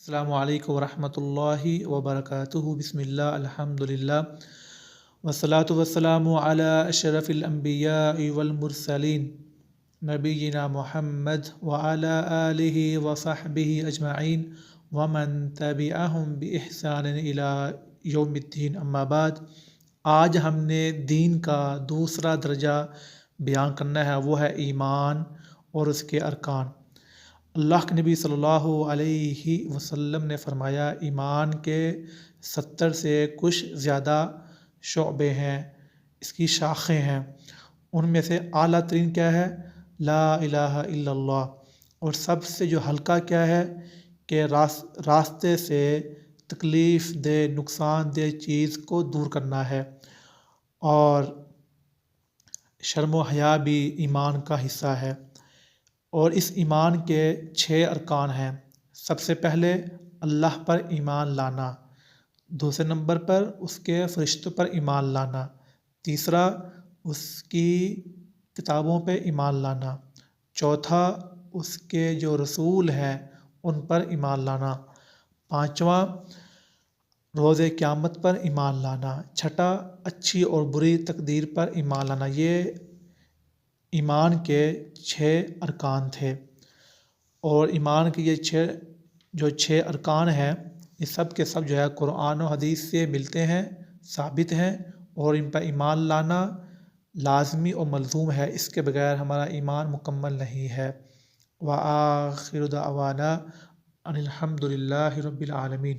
السلام علیکم ورحمۃ اللہ وبرکاتہ۔ بسم اللہ الحمد للہ والصلاة والسلام علی اشرف الانبیاء والمرسلین نبینا محمد وعلی آلہ وصحبہ اجمعین ومن تبعہم بإحسان الی یوم الدین، اما بعد۔ آج ہم نے دین کا دوسرا درجہ بیان کرنا ہے، وہ ہے ایمان اور اس کے ارکان۔ اللہ کے نبی صلی اللہ علیہ وسلم نے فرمایا، ایمان کے 70 سے کچھ زیادہ شعبے ہیں، اس کی شاخیں ہیں۔ ان میں سے اعلیٰ ترین کیا ہے؟ لا الہ الا اللہ۔ اور سب سے جو ہلکا کیا ہے کہ راستے سے تکلیف دہ، نقصان دہ چیز کو دور کرنا ہے۔ اور شرم و حیا بھی ایمان کا حصہ ہے۔ اور اس ایمان کے 6 ارکان ہیں۔ سب سے پہلے اللہ پر ایمان لانا، دوسرے نمبر پر اس کے فرشتوں پر ایمان لانا، تیسرا اس کی کتابوں پہ ایمان لانا، چوتھا اس کے جو رسول ہیں ان پر ایمان لانا، پانچواں روز قیامت پر ایمان لانا، چھٹا اچھی اور بری تقدیر پر ایمان لانا۔ یہ ایمان کے 6 ارکان تھے۔ اور ایمان کے یہ 6 ارکان ہیں، یہ سب کے سب جو ہے قرآن و حدیث سے ملتے ہیں، ثابت ہیں، اور ان پر ایمان لانا لازمی اور ملزوم ہے۔ اس کے بغیر ہمارا ایمان مکمل نہیں ہے۔ وآخر دعوانا ان الحمد للہ رب العالمین۔